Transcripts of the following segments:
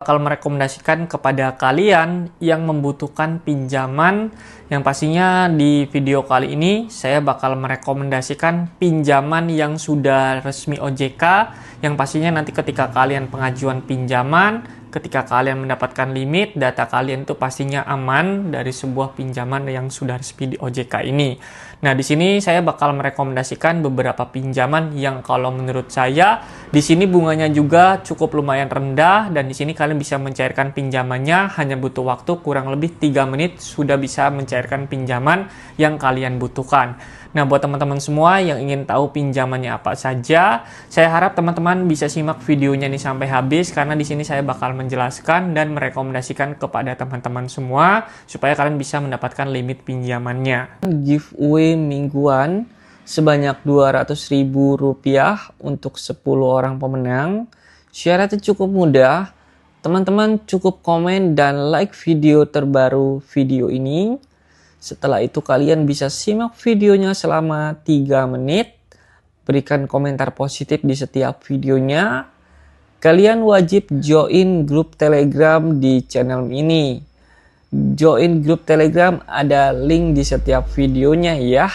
Bakal merekomendasikan kepada kalian yang membutuhkan pinjaman, yang pastinya di video kali ini saya bakal merekomendasikan pinjaman yang sudah resmi OJK, yang pastinya nanti ketika kalian pengajuan pinjaman, ketika kalian mendapatkan limit, data kalian itu pastinya aman dari sebuah pinjaman yang sudah resmi di OJK ini. Nah, di sini saya bakal merekomendasikan beberapa pinjaman yang kalau menurut saya di sini bunganya juga cukup lumayan rendah, dan di sini kalian bisa mencairkan pinjamannya hanya butuh waktu kurang lebih 3 menit sudah bisa mencairkan pinjaman yang kalian butuhkan. Nah, buat teman-teman semua yang ingin tahu pinjamannya apa saja, saya harap teman-teman bisa simak videonya ini sampai habis, karena di sini saya bakal menjelaskan dan merekomendasikan kepada teman-teman semua supaya kalian bisa mendapatkan limit pinjamannya. Giveaway mingguan sebanyak Rp200.000 untuk 10 orang pemenang. Syaratnya cukup mudah. Teman-teman cukup komen dan like video terbaru video ini. Setelah itu kalian bisa simak videonya selama 3 menit. Berikan komentar positif di setiap videonya. Kalian wajib join grup Telegram di channel ini. Join grup Telegram ada link di setiap videonya ya.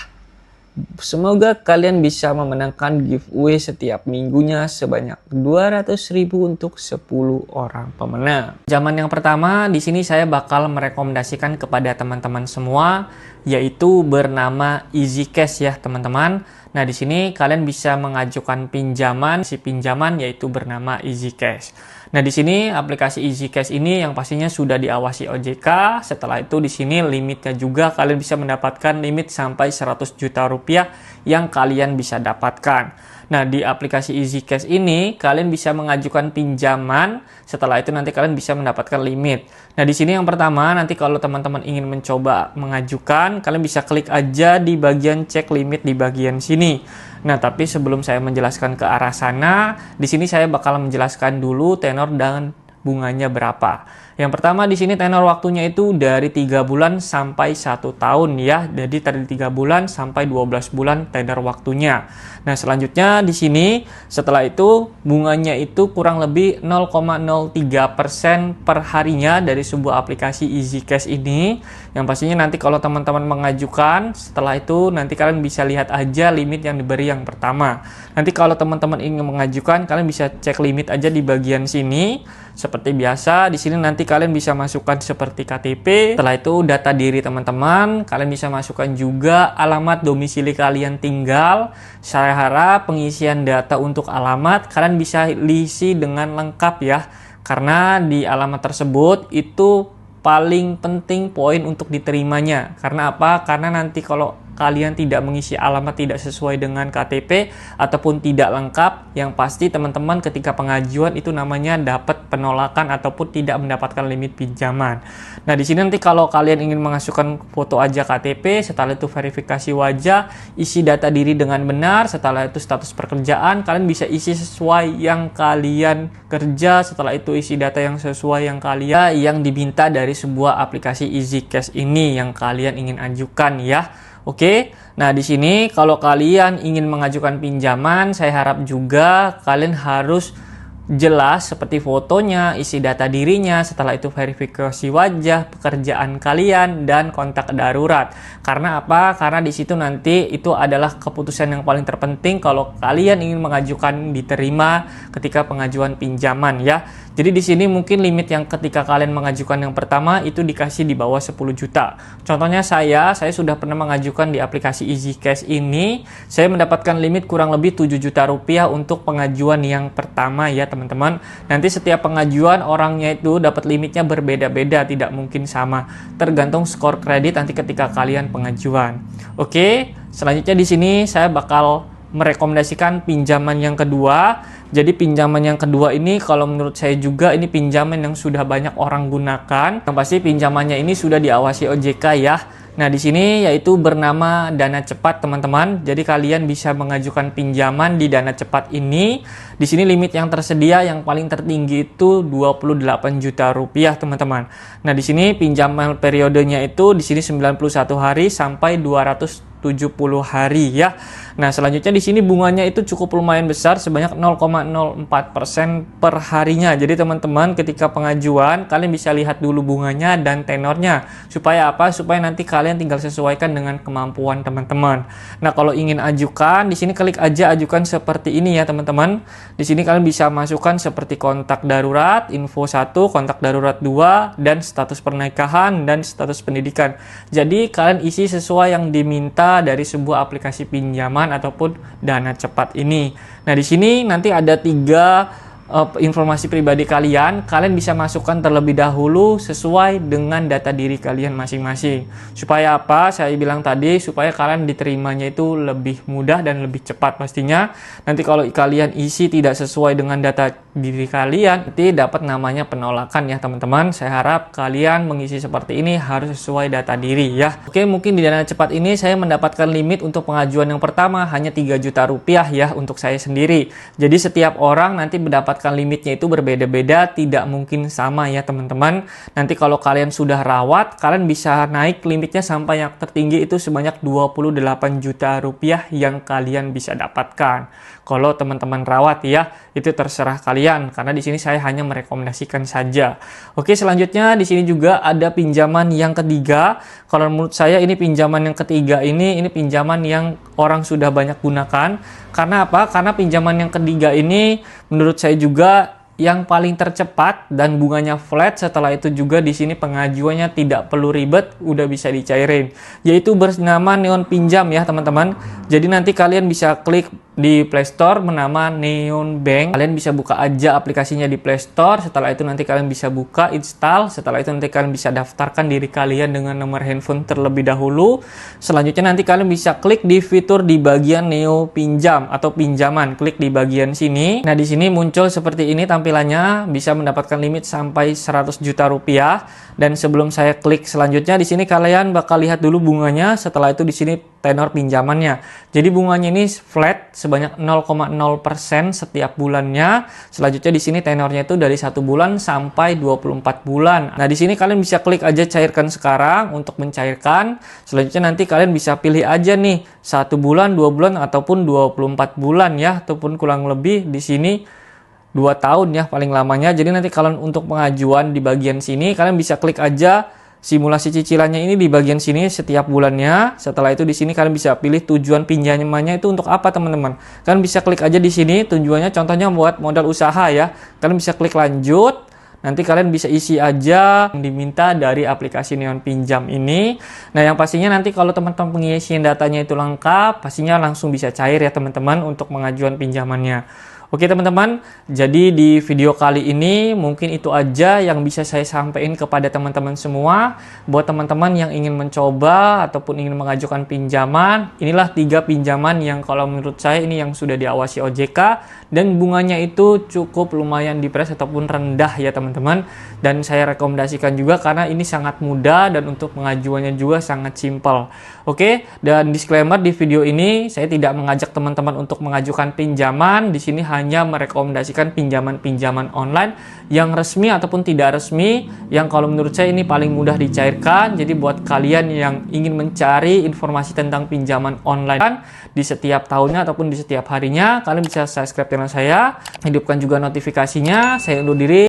Semoga kalian bisa memenangkan giveaway setiap minggunya sebanyak Rp200.000 untuk 10 orang pemenang. Pinjaman yang pertama di sini saya bakal merekomendasikan kepada teman-teman semua, yaitu bernama EasyCash ya teman-teman. Nah, di sini kalian bisa mengajukan pinjaman, si pinjaman yaitu bernama EasyCash. Nah, di sini aplikasi EasyCash ini yang pastinya sudah diawasi OJK. Setelah itu di sini limitnya juga kalian bisa mendapatkan limit sampai Rp100 juta yang kalian bisa dapatkan. Nah, di aplikasi EasyCash ini kalian bisa mengajukan pinjaman, setelah itu nanti kalian bisa mendapatkan limit. Nah, di sini yang pertama nanti kalau teman-teman ingin mencoba mengajukan, kalian bisa klik aja di bagian cek limit di bagian sini. Nah, tapi sebelum saya menjelaskan ke arah sana, di sini saya bakal menjelaskan dulu tenor dan bunganya berapa. Yang pertama di sini tenor waktunya itu dari 3 bulan sampai 1 tahun ya. Jadi dari 3 bulan sampai 12 bulan tenor waktunya. Nah, selanjutnya di sini setelah itu bunganya itu kurang lebih 0,03% per harinya dari sebuah aplikasi EasyCash ini. Yang pastinya nanti kalau teman-teman mengajukan, setelah itu nanti kalian bisa lihat aja limit yang diberi yang pertama. Nanti kalau teman-teman ingin mengajukan, kalian bisa cek limit aja di bagian sini. Seperti biasa, di sini nanti kalian bisa masukkan seperti KTP. Setelah itu data diri teman-teman, kalian bisa masukkan juga alamat domisili kalian tinggal. Saya harap pengisian data untuk alamat kalian bisa isi dengan lengkap ya. Karena di alamat tersebut itu paling penting poin untuk diterimanya. Karena apa? Karena nanti kalau kalian tidak mengisi alamat tidak sesuai dengan KTP ataupun tidak lengkap, yang pasti teman-teman ketika pengajuan itu namanya dapat penolakan ataupun tidak mendapatkan limit pinjaman. Nah, di sini nanti kalau kalian ingin mengasukkan foto aja KTP, setelah itu verifikasi wajah, isi data diri dengan benar, setelah itu status pekerjaan, kalian bisa isi sesuai yang kalian kerja, setelah itu isi data yang sesuai yang kalian yang diminta dari sebuah aplikasi EasyCash ini yang kalian ingin ajukan ya. Oke, nah di sini kalau kalian ingin mengajukan pinjaman, saya harap juga kalian harus jelas seperti fotonya, isi data dirinya, setelah itu verifikasi wajah, pekerjaan kalian, dan kontak darurat. Karena apa? Karena di situ nanti itu adalah keputusan yang paling terpenting kalau kalian ingin mengajukan diterima ketika pengajuan pinjaman ya. Jadi di sini mungkin limit yang ketika kalian mengajukan yang pertama itu dikasih di bawah 10 juta. Contohnya saya sudah pernah mengajukan di aplikasi EasyCash ini, saya mendapatkan limit kurang lebih Rp7 juta untuk pengajuan yang pertama ya teman-teman. Nanti setiap pengajuan orangnya itu dapat limitnya berbeda-beda, tidak mungkin sama. Tergantung skor kredit nanti ketika kalian pengajuan. Oke, selanjutnya di sini saya bakal merekomendasikan pinjaman yang kedua. Jadi pinjaman yang kedua ini kalau menurut saya juga ini pinjaman yang sudah banyak orang gunakan. Yang pasti pinjamannya ini sudah diawasi OJK ya. Nah, di sini yaitu bernama Dana Cepat, teman-teman. Jadi kalian bisa mengajukan pinjaman di Dana Cepat ini. Di sini limit yang tersedia yang paling tertinggi itu Rp28 juta, teman-teman. Nah, di sini pinjaman periodenya itu di sini 91 hari sampai 270 hari ya. Nah, selanjutnya di sini bunganya itu cukup lumayan besar sebanyak 0,04% per harinya. Jadi teman-teman ketika pengajuan kalian bisa lihat dulu bunganya dan tenornya. Supaya apa? Supaya nanti kalian tinggal sesuaikan dengan kemampuan teman-teman. Nah, kalau ingin ajukan, di sini klik aja ajukan seperti ini ya teman-teman. Di sini kalian bisa masukkan seperti kontak darurat, info 1, kontak darurat 2, dan status pernikahan dan status pendidikan. Jadi kalian isi sesuai yang diminta dari sebuah aplikasi pinjaman ataupun dana cepat ini. Nah, di sini nanti ada 3 informasi pribadi kalian bisa masukkan terlebih dahulu sesuai dengan data diri kalian masing-masing. Supaya apa? Saya bilang tadi, supaya kalian diterimanya itu lebih mudah dan lebih cepat pastinya. Nanti kalau kalian isi tidak sesuai dengan data diri kalian, nanti dapat namanya penolakan ya teman-teman. Saya harap kalian mengisi seperti ini harus sesuai data diri ya. Oke, mungkin di dana cepat ini saya mendapatkan limit untuk pengajuan yang pertama hanya 3 juta rupiah ya untuk saya sendiri. Jadi setiap orang nanti mendapatkan limitnya itu berbeda-beda, tidak mungkin sama ya teman-teman. Nanti kalau kalian sudah rawat, kalian bisa naik limitnya sampai yang tertinggi itu sebanyak 28 juta rupiah yang kalian bisa dapatkan. Kalau teman-teman rawat ya, itu terserah kalian karena di sini saya hanya merekomendasikan saja. Oke, selanjutnya di sini juga ada pinjaman yang ketiga. Kalau menurut saya ini pinjaman yang ketiga ini pinjaman yang orang sudah banyak gunakan. Karena apa? Karena pinjaman yang ketiga ini menurut saya juga yang paling tercepat dan bunganya flat. Setelah itu juga di sini pengajuannya tidak perlu ribet, udah bisa dicairin. Yaitu bernama Neon Pinjam ya teman-teman. Jadi nanti kalian bisa klik di Play Store bernama Neon Bank. Kalian bisa buka aja aplikasinya di Play Store. Setelah itu nanti kalian bisa buka, install. Setelah itu nanti kalian bisa daftarkan diri kalian dengan nomor handphone terlebih dahulu. Selanjutnya nanti kalian bisa klik di fitur di bagian Neo Pinjam atau pinjaman. Klik di bagian sini. Nah, di sini muncul seperti ini tampilannya, bisa mendapatkan limit sampai 100 juta rupiah. Dan sebelum saya klik selanjutnya, di sini kalian bakal lihat dulu bunganya. Setelah itu di sini tenor pinjamannya. Jadi bunganya ini flat sebanyak 0,0% setiap bulannya. Selanjutnya di sini tenornya itu dari 1 bulan sampai 24 bulan. Nah, di sini kalian bisa klik aja cairkan sekarang untuk mencairkan. Selanjutnya nanti kalian bisa pilih aja nih 1 bulan, 2 bulan ataupun 24 bulan ya, ataupun kurang lebih di sini 2 tahun ya paling lamanya. Jadi nanti kalian untuk pengajuan di bagian sini kalian bisa klik aja simulasi cicilannya ini di bagian sini setiap bulannya. Setelah itu di sini kalian bisa pilih tujuan pinjamannya itu untuk apa teman-teman. Kalian bisa klik aja di sini tujuannya contohnya buat modal usaha ya. Kalian bisa klik lanjut. Nanti kalian bisa isi aja yang diminta dari aplikasi Neon Pinjam ini. Nah, yang pastinya nanti kalau teman-teman pengisian datanya itu lengkap, pastinya langsung bisa cair ya teman-teman untuk pengajuan pinjamannya. Oke teman-teman, jadi di video kali ini mungkin itu aja yang bisa saya sampaikan kepada teman-teman semua. Buat teman-teman yang ingin mencoba ataupun ingin mengajukan pinjaman, inilah 3 pinjaman yang kalau menurut saya ini yang sudah diawasi OJK dan bunganya itu cukup lumayan dipres ataupun rendah ya teman-teman. Dan saya rekomendasikan juga karena ini sangat mudah dan untuk pengajuannya juga sangat simpel. Oke, dan disclaimer di video ini saya tidak mengajak teman-teman untuk mengajukan pinjaman. Di sini hanya merekomendasikan pinjaman-pinjaman online yang resmi ataupun tidak resmi, yang kalau menurut saya ini paling mudah dicairkan. Jadi buat kalian yang ingin mencari informasi tentang pinjaman online di setiap tahunnya ataupun di setiap harinya, kalian bisa subscribe channel saya, hidupkan juga notifikasinya. Saya undur diri.